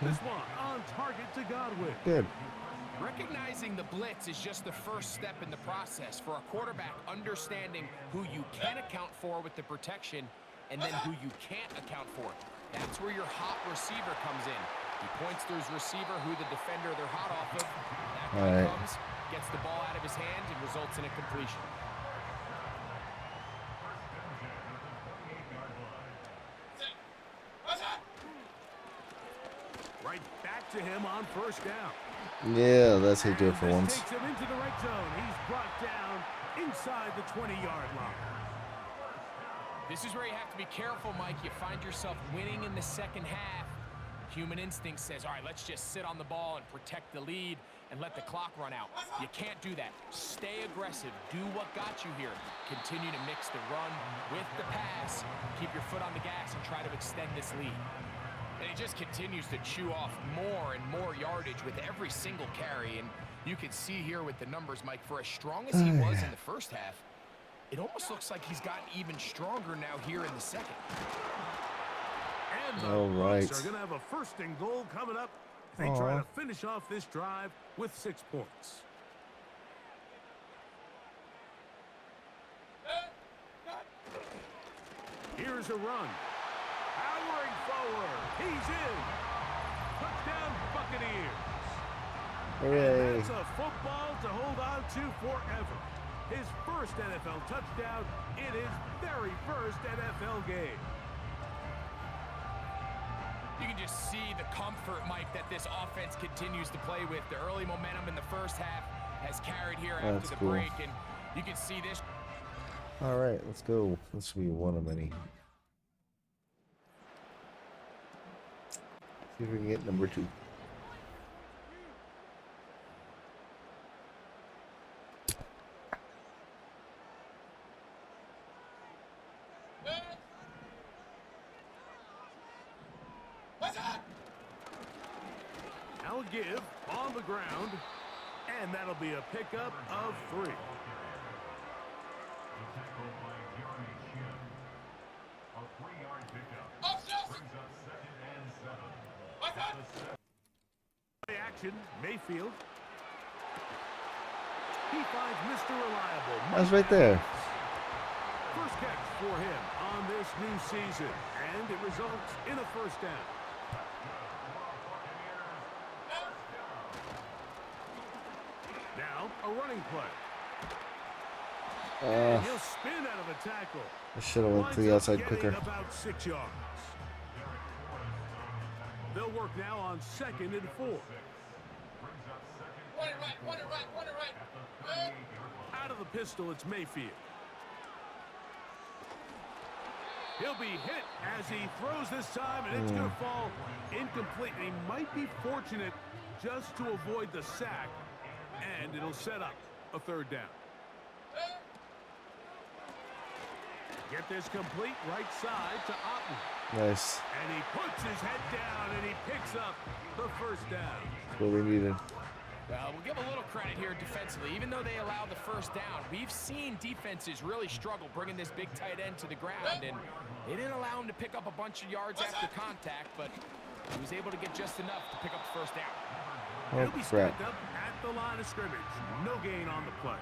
This one on target to Godwin. Good. Recognizing the blitz is just the first step in the process for a quarterback, understanding who you can account for with the protection and then who you can't account for. That's where your hot receiver comes in. He points to his receiver who the defender they're hot off of. That guy comes, gets the ball out of his hand, and results in a completion. Right back to him on 1st down. Yeah, that's how you do it for And once. takes him into the red zone. He's brought down inside the 20-yard line. This is where you have to be careful, Mike. You find yourself winning in the second half, Human instinct says, all right, let's just sit on the ball and protect the lead and let the clock run out. You can't do that. Stay aggressive. Do what got you here. Continue to mix the run with the pass. Keep your foot on the gas and try to extend this lead. And he just continues to chew off more and more yardage with every single carry. And you can see here with the numbers, Mike, for as strong as he was in the first half, it almost looks like he's gotten even stronger now here in the second. And the Bucs are going to have a first and goal coming up. They try to finish off this drive with 6 points. Here's a run. Powering forward. He's in. Touchdown Buccaneers. Hooray. And that's a football to hold on to forever. His first NFL touchdown in his very first NFL game. You can just see the comfort, Mike, that this offense continues to play with. The early momentum in the first half has carried here after the break, and you can see this. All right, let's go. This will be one of many. See if we can get number 2. I'll give on the ground, and that'll be a pickup of 3. Action, Mayfield. He finds Mr. Reliable. That's right there. First catch for him on this new season, and it results in a first down. Now, a running play. And he'll spin out of a tackle. I should have went to the outside quicker. About 6 yards. They'll work now on 2nd and 4. Out of the pistol, it's Mayfield. He'll be hit as he throws this time, and it's going to fall incomplete. And he might be fortunate just to avoid the sack, and it'll set up a 3rd down. Get this complete right side to Otten. Nice. And he puts his head down, and he picks up the first down. That's what we needed. We'll give a little credit here defensively. Even though they allowed the first down, we've seen defenses really struggle bringing this big tight end to the ground, and they didn't allow him to pick up a bunch of yards after contact, but he was able to get just enough to pick up the first down. He'll be stacked up at the line of scrimmage. No gain on the play.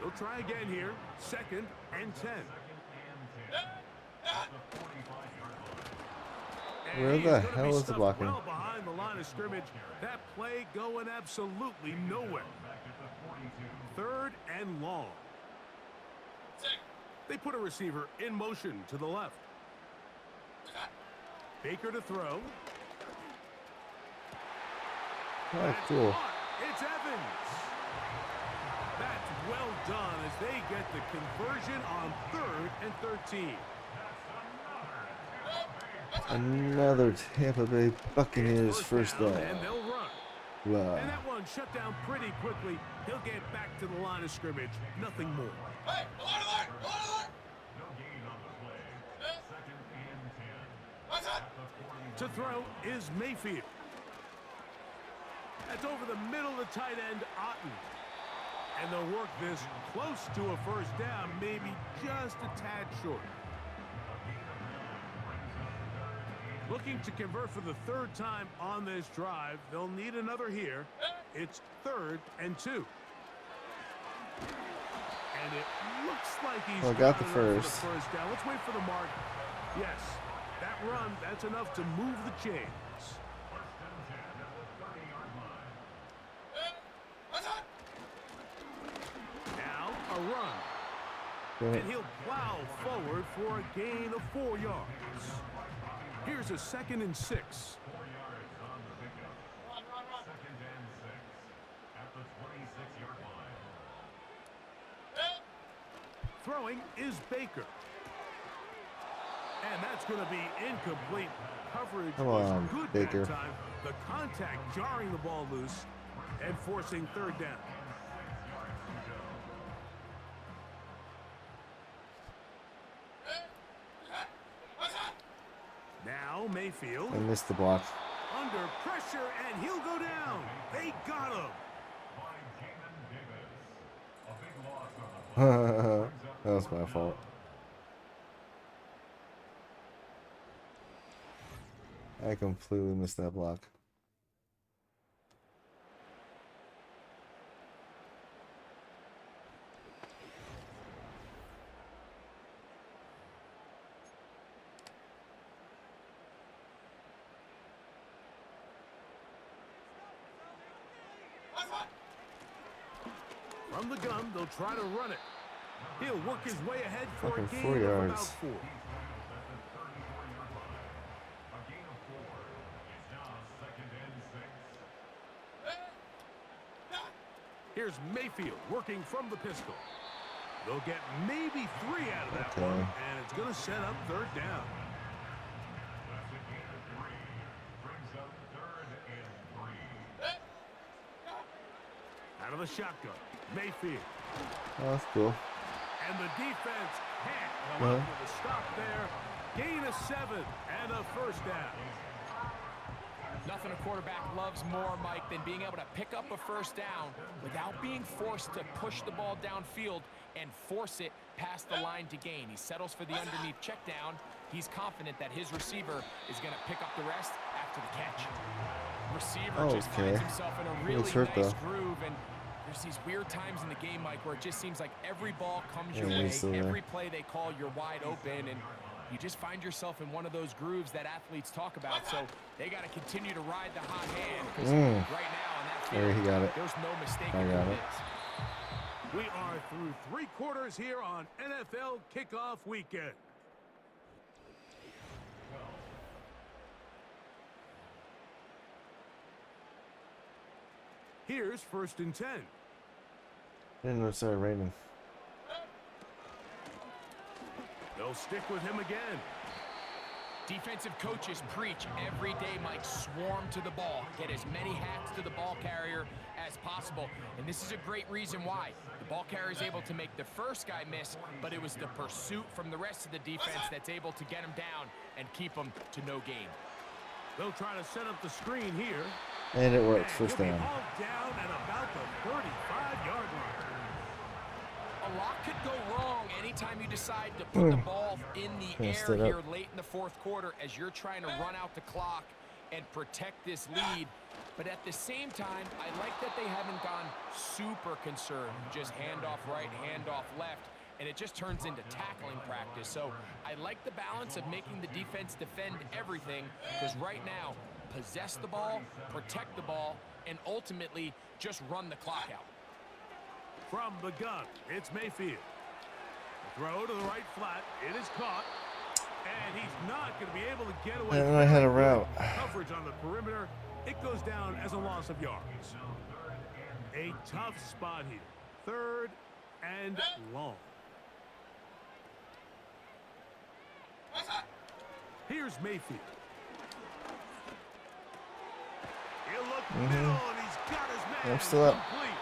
They'll try again here. 2nd and 10. Where the hell is the blocking? Well behind the line of scrimmage. That play going absolutely nowhere. 3rd and long. They put a receiver in motion to the left. Baker to throw. Oh, cool. It's Evans. That's well done as they get the conversion on 3rd and 13. Another Tampa Bay Buccaneers first down. And they'll run. Wow. And that one shut down pretty quickly. He'll get back to the line of scrimmage. Nothing more. Hey, alert! No gain on the play. 2nd and 10. To throw is Mayfield. That's over the middle of the tight end, Otten. And they'll work this close to a first down, maybe just a tad short. Looking to convert for the 3rd time on this drive. They'll need another here. It's 3rd and 2. And it looks like he's got the for the first. first down. Let's wait for the mark. Yes, that run, that's enough to move the chains. Now a run. And he'll plow forward for a gain of 4 yards. Here's a 2nd and 6. 4 yards on the pickup. 2nd and 6 at the 26-yard line. Throwing is Baker. And that's going to be incomplete. Coverage Come was on, good Baker. that time. The contact jarring the ball loose and forcing third down. Now Mayfield I missed the block. under pressure, and he'll go down. They got him. That was my fault. I completely missed that block. From the gun, they'll try to run it. He'll work his way ahead for a Fucking gain 4 of about yards. 4. Here's Mayfield working from the pistol. They'll get maybe 3 out of that Okay. one, and it's going to set up third down. Out of the shotgun, Mayfield. Oh, that's cool. And the defense can't come up with a stop there. Gain of 7 and a first down. Nothing a quarterback loves more, Mike, than being able to pick up a first down without being forced to push the ball downfield and force it past the line to gain. He settles for the underneath check down. He's confident that his receiver is going to pick up the rest after the catch. Receiver just finds himself in a really nice groove, and there's these weird times in the game, Mike, where it just seems like every ball comes your way, every play they call, you're wide open, and you just find yourself in one of those grooves that athletes talk about. So they got to continue to ride the hot hand, because right now on that field, he got it. there's no mistake I in got who it. it is. We are through 3 quarters here on NFL Kickoff Weekend. Here's 1st and 10. I didn't know it started raining. They'll stick with him again. Defensive coaches preach every day, Mike, swarm to the ball. Get as many hats to the ball carrier as possible. And this is a great reason why. The ball carrier is able to make the first guy miss, but it was the pursuit from the rest of the defense that's able to get him down and keep him to no gain. They'll try to set up the screen here. And it works. And First he'll be down. hauled down at about the 35-yard line. A lot could go wrong anytime you decide to put the ball in the air here late in the 4th quarter as you're trying to run out the clock and protect this lead. But at the same time, I like that they haven't gone super conserved. Just handoff right, handoff left, and it just turns into tackling practice. So I like the balance of making the defense defend everything, because right now, possess the ball, protect the ball, and ultimately just run the clock out. From the gun, it's Mayfield. Throw to the right flat. It is caught. And he's not going to be able to get away. And I had a route. Coverage on the perimeter. It goes down as a loss of yards. A tough spot here. 3rd and long. Here's Mayfield. He'll look middle, and he's got his man. I'm still up. Complete.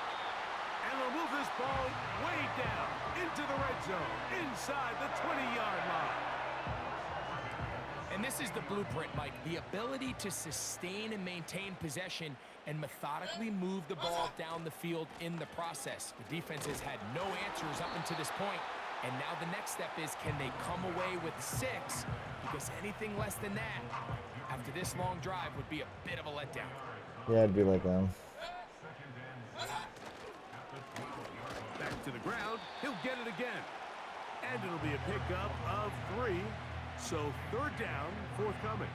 And they'll move this ball way down into the red zone, inside the 20-yard line. And this is the blueprint, Mike. The ability to sustain and maintain possession and methodically move the ball down the field in the process. The defense has had no answers up until this point, and now the next step is, can they come away with 6? Because anything less than that, after this long drive, would be a bit of a letdown. Yeah, I'd be like them. Back to the ground. He'll get it again. And it'll be a pickup of 3. So 3rd down, forthcoming.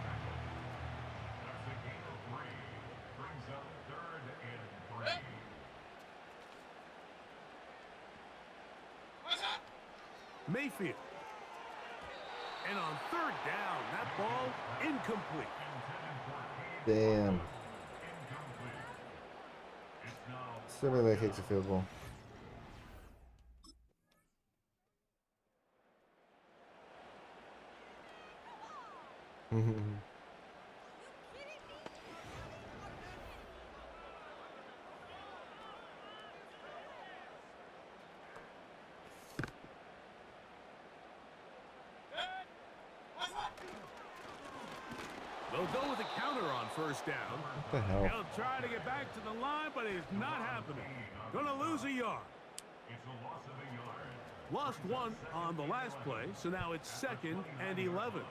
Mayfield. And on 3rd down, that ball incomplete. Damn. Somebody that kicks a field goal. They'll go with a counter on first down. What the hell? He'll try to get back to the line, but it's not happening. Gonna lose a yard. Lost one on the last play, so now it's 2nd and 11.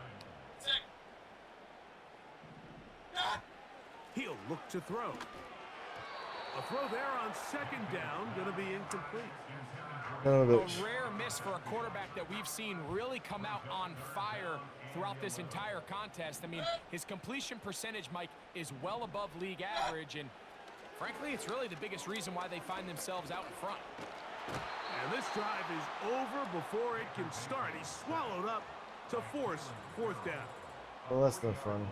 He'll look to throw. A throw there on 2nd down, gonna be incomplete. A rare miss for a quarterback that we've seen really come out on fire throughout this entire contest. I mean, his completion percentage, Mike, is well above league average, and frankly, it's really the biggest reason why they find themselves out in front. And this drive is over before it can start. He's swallowed up to force 4th down. Well, that's no fun.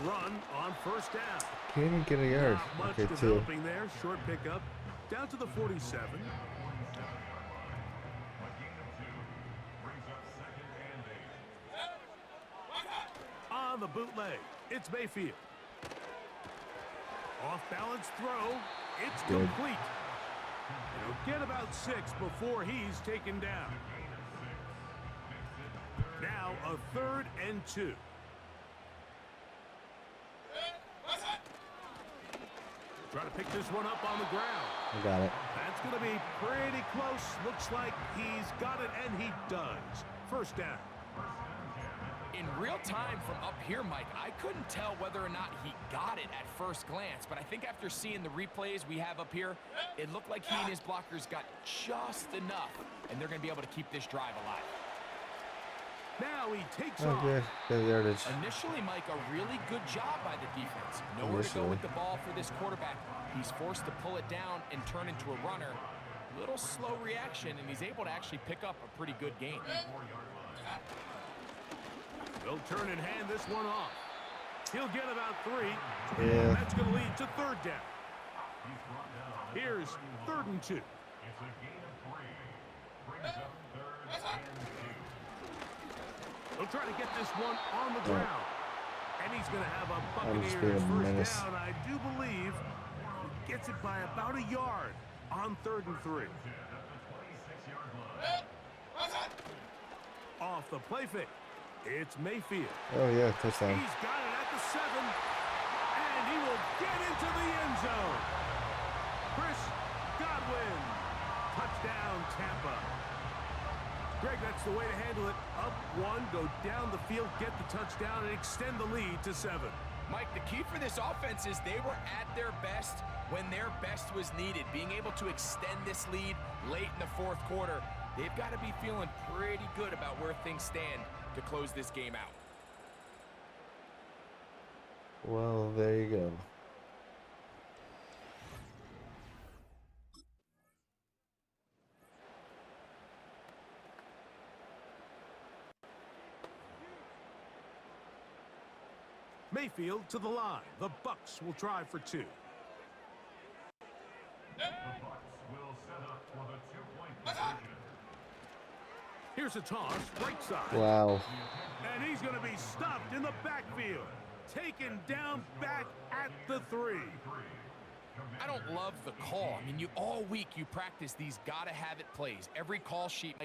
Run on first down. Can't even get a yard. Not much Okay, developing there. Short pickup down to the 47. On the bootleg, it's Mayfield. Off balance throw. It's good. Complete. He'll get about 6 before he's taken down. Now a 3rd and 2. Try to pick this one up on the ground. I got it. That's going to be pretty close. Looks like he's got it, and he does. First down. In real time from up here, Mike, I couldn't tell whether or not he got it at first glance, but I think after seeing the replays we have up here, it looked like he and his blockers got just enough, and they're going to be able to keep this drive alive. Now he takes off. Okay, there it is. Initially, Mike, a really good job by the defense. Nowhere to go with the ball for this quarterback. He's forced to pull it down and turn into a runner. Little slow reaction, and he's able to actually pick up a pretty good game. They'll turn and hand this one off. He'll get about 3. Yeah. That's going to lead to 3rd down. Here's 3rd and 2. He'll try to get this one on the ground. And he's going to have a Buccaneers first down. I do believe he gets it by about a yard on 3rd and 3. Off the play fake. It's Mayfield. Oh, yeah, touchdown. He's got it at the 7. And he will get into the end zone. Chris Godwin. Touchdown, Tampa. Greg, that's the way to handle it. Up 1, go down the field, get the touchdown, and extend the lead to 7. Mike, the key for this offense is they were at their best when their best was needed. Being able to extend this lead late in the 4th quarter, they've got to be feeling pretty good about where things stand to close this game out. Well, there you go. Mayfield to the line. The Bucs will try for 2. The Bucs will set up for the 2-point conversion. Here's a toss, right side. Wow. And he's going to be stopped in the backfield. Taken down back at the 3. I don't love the call. I mean, all week you practice these gotta-have-it plays. Every call sheet.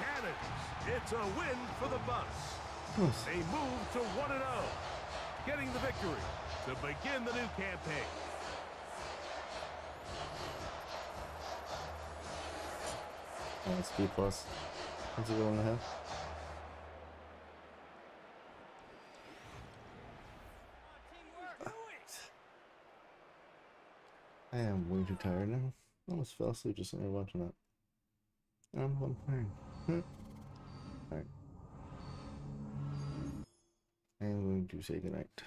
Cannons. It's a win for the Bucks. Nice. They move to 1-0, getting the victory to begin the new campaign. Oh, it's B+. What's it going to have? I am way too tired now. I almost fell asleep just sitting there watching that. I'm fine. Alright. I am going to say goodnight.